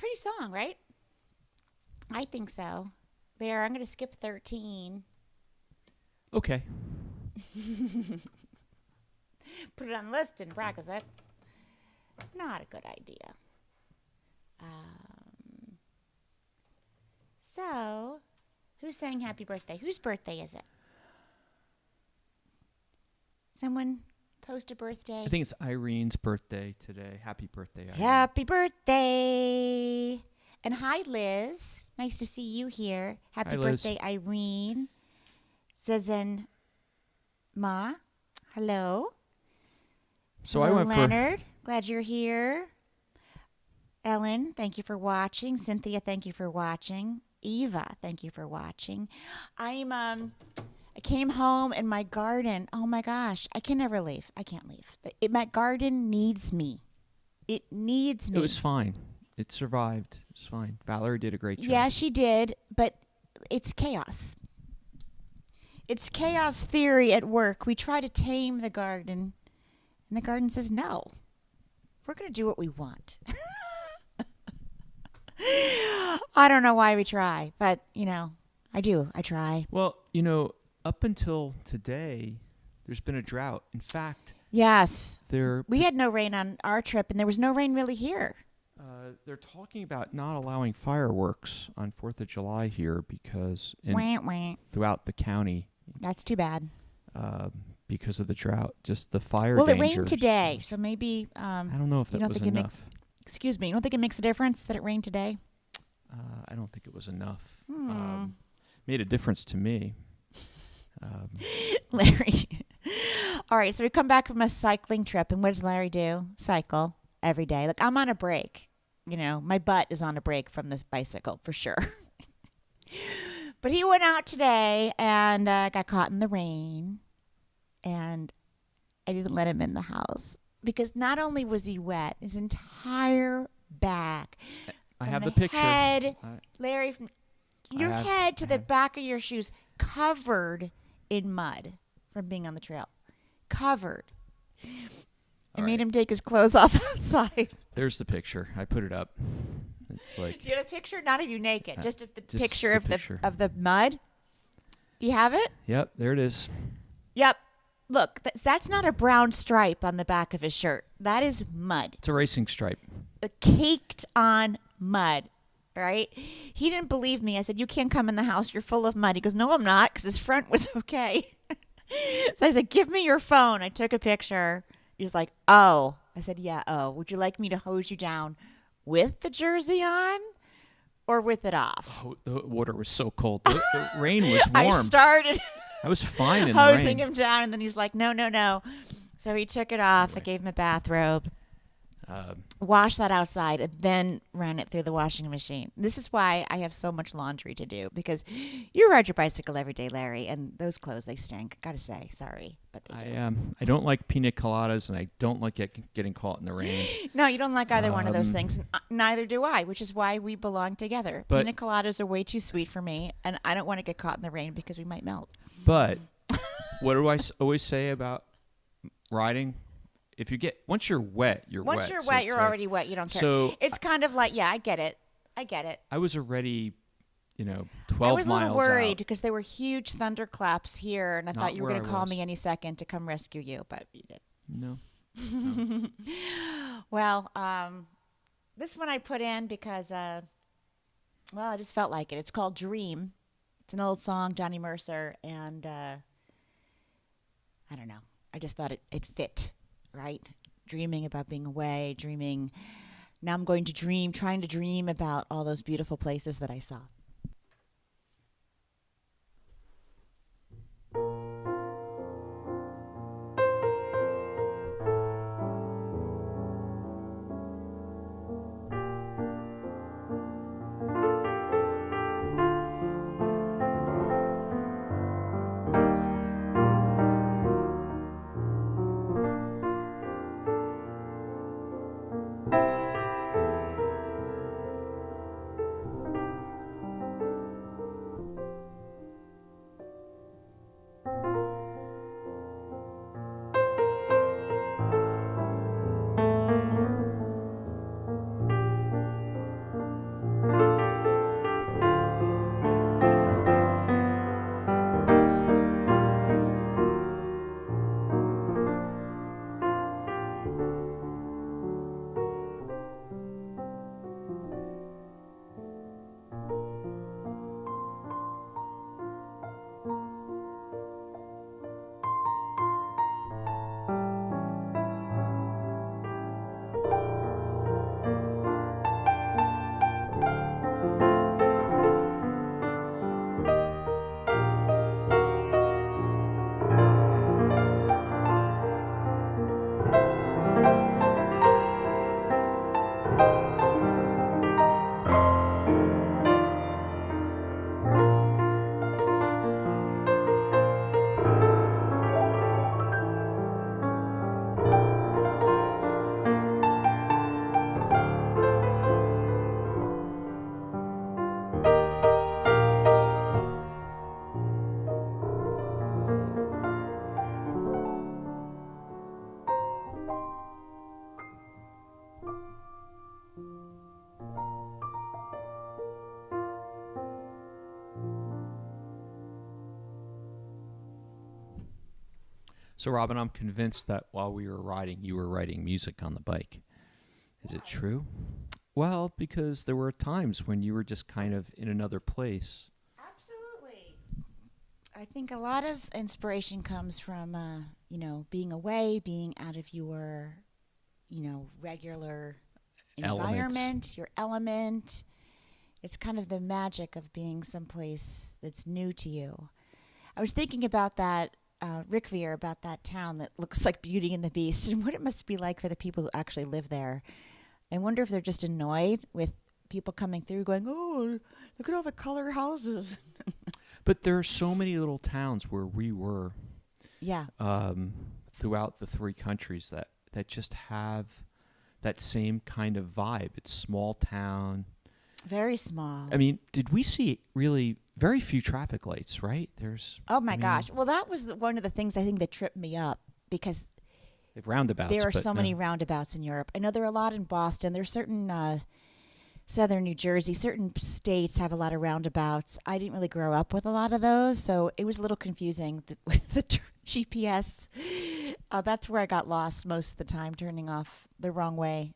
Pretty song, right? I think so. There, I'm going to skip 13. Okay. Put it on the list and practice it. Not a good idea. So, who's saying happy birthday? Whose birthday is it? Someone post a birthday? I think it's Irene's birthday today. Happy birthday, Irene. Happy birthday. And hi, Liz. Nice to see you here. Happy Hi, Liz. birthday, Irene. Susan Ma. Hello. So Hello, I went Leonard. Glad you're here. Ellen, thank you for watching. Cynthia, thank you for watching. Eva, thank you for watching. I came home and my garden, oh my gosh, I can never leave. I can't leave. My garden needs me. It needs me. It was fine. It survived. It was fine. Valerie did a great job. Yeah, she did, but it's chaos. It's chaos theory at work. We try to tame the garden, and the garden says, no, we're going to do what we want. I don't know why we try, but, I do. I try. Well, up until today, there's been a drought. In fact, Yes. we had no rain on our trip, and there was no rain really here. They're talking about not allowing fireworks on 4th of July here because throughout the county. That's too bad. Because of the drought, just the fire Well, dangers. it rained today, so maybe I don't know if that was enough. Excuse me. You don't think it makes a difference that it rained today? I don't think it was enough. Made a difference to me. Larry. All right, so we come back from a cycling trip, and what does Larry do? Cycle every day. Look, I'm on a break. My butt is on a break from this bicycle for sure. But he went out today and got caught in the rain, and I didn't let him in the house because not only was he wet, his entire back. I have the picture. Head, Larry, from your head to the back of your shoes covered in mud from being on the trail. Covered. I made him take his clothes off outside. There's the picture. I put it up. It's like. Do you have a picture? Not of you naked, just of the just picture the of the mud. Do you have it? Yep, there it is. Yep. Look, that's not a brown stripe on the back of his shirt. That is mud. It's a racing stripe. Caked on mud, right? He didn't believe me. I said, you can't come in the house. You're full of mud. He goes, no, I'm not, because his front was okay. So I said, give me your phone. I took a picture. He's like, oh. I said, yeah, oh. Would you like me to hose you down with the jersey on or with it off? Oh, the water was so cold. The rain was warm. I started I was fine in the rain. hosing him down, and then he's like, no, no, no. So he took it off. I gave him a bathrobe. Washed that outside and then ran it through the washing machine. This is why I have so much laundry to do, because you ride your bicycle every day, Larry, and those clothes, they stink. Gotta say, sorry, but they do. I don't like pina coladas, and I don't like getting caught in the rain. No, you don't like either one of those things. Neither do I, which is why we belong together. But, pina coladas are way too sweet for me, and I don't want to get caught in the rain because we might melt. But what do I always say about riding? Once you're wet, you're wet. Once you're wet, you're already wet. You don't care. So it's kind of like, I get it. I was already, 12 miles I was a little worried out. because there were huge thunderclaps here, and I thought you were going to call me any second to come rescue you, but you did. No. Well, this one I put in because, I just felt like it. It's called Dream. It's an old song, Johnny Mercer, and I don't know. I just thought it fit. Right? Dreaming about being away, dreaming. Now I'm going to trying to dream about all those beautiful places that I saw. So, Robin, I'm convinced that while we were riding, you were writing music on the bike. Is it true? Well, because there were times when you were just kind of in another place. Absolutely. I think a lot of inspiration comes from, being away, being out of your, regular environment, your element. It's kind of the magic of being someplace that's new to you. I was thinking about that, Rickvier, about that town that looks like Beauty and the Beast, and what it must be like for the people who actually live there. I wonder if they're just annoyed with people coming through going, oh, look at all the color houses. But there are so many little towns where we were throughout the three countries that just have that same kind of vibe. It's small town. Very small. I mean, did we see really very few traffic lights, right? Oh, my gosh. Well, that was one of the things I think that tripped me up because roundabouts. There are so many roundabouts in Europe. I know there are a lot in Boston. There's certain southern New Jersey, certain states have a lot of roundabouts. I didn't really grow up with a lot of those, so it was a little confusing with the GPS. That's where I got lost most of the time, turning off the wrong way.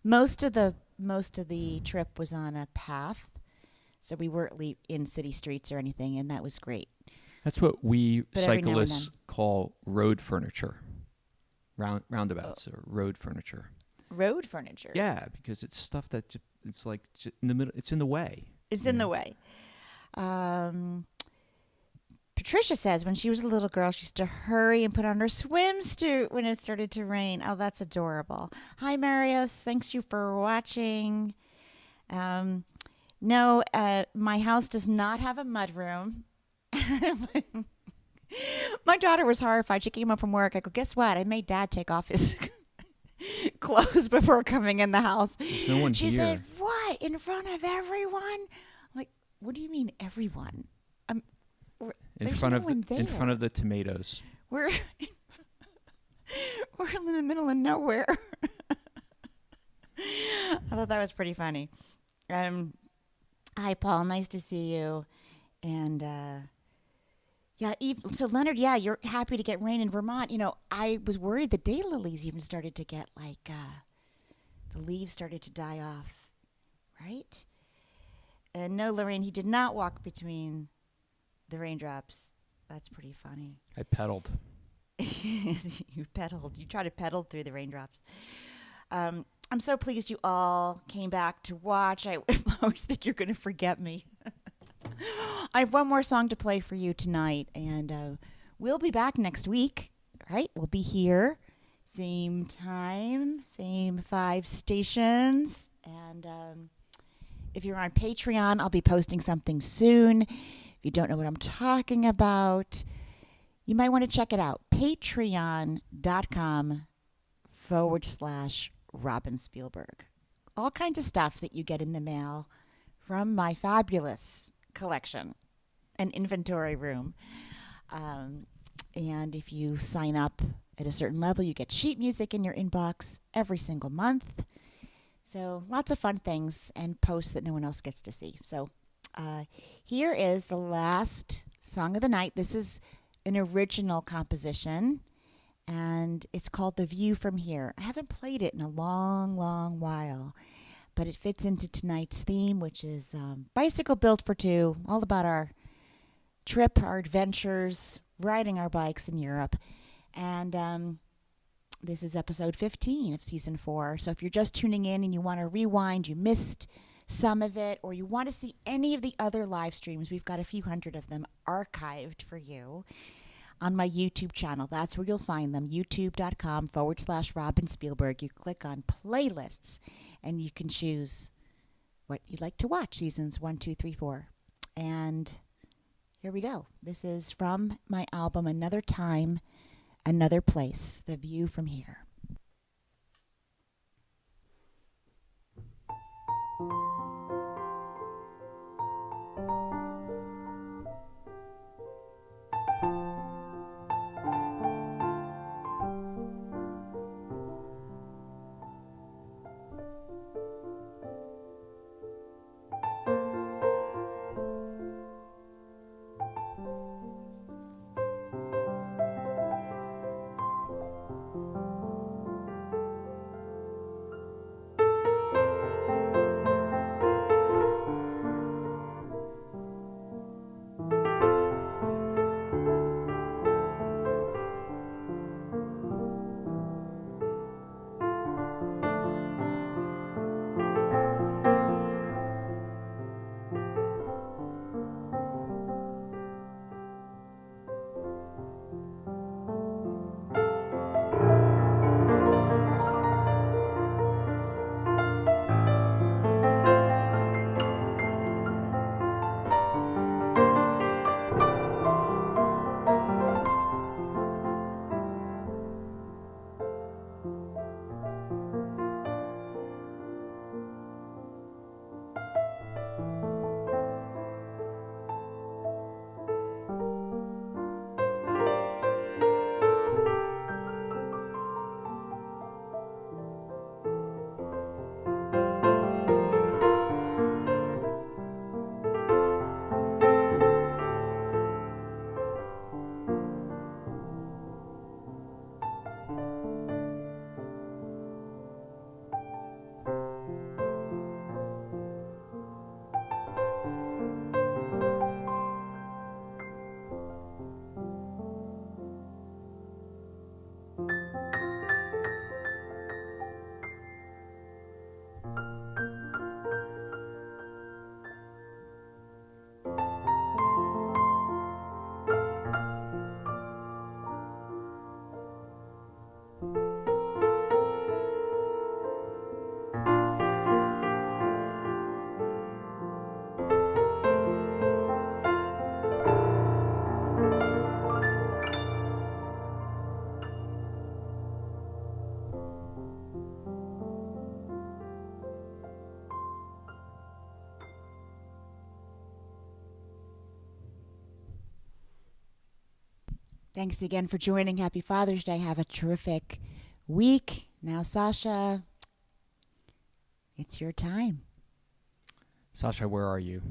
Most of the trip was on a path, so we weren't in city streets or anything, and that was great. That's what we cyclists call road furniture. Roundabouts or road furniture. Road furniture. Yeah, because it's stuff that it's like in the middle. It's in the way. It's in the way. Patricia says when she was a little girl, she used to hurry and put on her swimsuit when it started to rain. Oh, that's adorable. Hi, Marius. Thanks you for watching. No, my house does not have a mudroom. My daughter was horrified. She came up from work. I go, guess what? I made Dad take off his clothes before coming in the house. There's no one she here. said, what? In front of everyone? I'm like, what do you mean everyone? In front of the tomatoes. We're in the middle of nowhere. I thought that was pretty funny. Hi, Paul. Nice to see you. And so Leonard, you're happy to get rain in Vermont. I was worried the daylilies even started to get the leaves started to die off, right? And no, Lorraine, he did not walk between the raindrops. That's pretty funny. I pedaled. You pedaled. You tried to pedal through the raindrops. I'm so pleased you all came back to watch. I always think you're going to forget me. I have one more song to play for you tonight, and we'll be back next week, right? We'll be here, same time, same 5 stations, and if you're on Patreon, I'll be posting something soon. If you don't know what I'm talking about, you might want to check it out, patreon.com/Robin Spielberg. All kinds of stuff that you get in the mail from my fabulous collection and inventory room. And if you sign up at a certain level, you get sheet music in your inbox every single month. So lots of fun things and posts that no one else gets to see. So here is the last song of the night. This is an original composition, and it's called The View from Here. I haven't played it in a long, long while, but it fits into tonight's theme, which is Bicycle Built for Two, all about our trip, our adventures, riding our bikes in Europe. And this is episode 15 of season 4. So if you're just tuning in and you want to rewind, you missed some of it, or you want to see any of the other live streams, we've got a few hundred of them archived for you on my YouTube channel. That's where you'll find them, youtube.com/Robin Spielberg. You click on playlists and you can choose what you'd like to watch, seasons 1, 2, 3, 4. And here we go. This is from my album, Another Time, Another Place, The View from Here. Thanks again for joining. Happy Father's Day. Have a terrific week. Now, Sasha, it's your time. Sasha, where are you?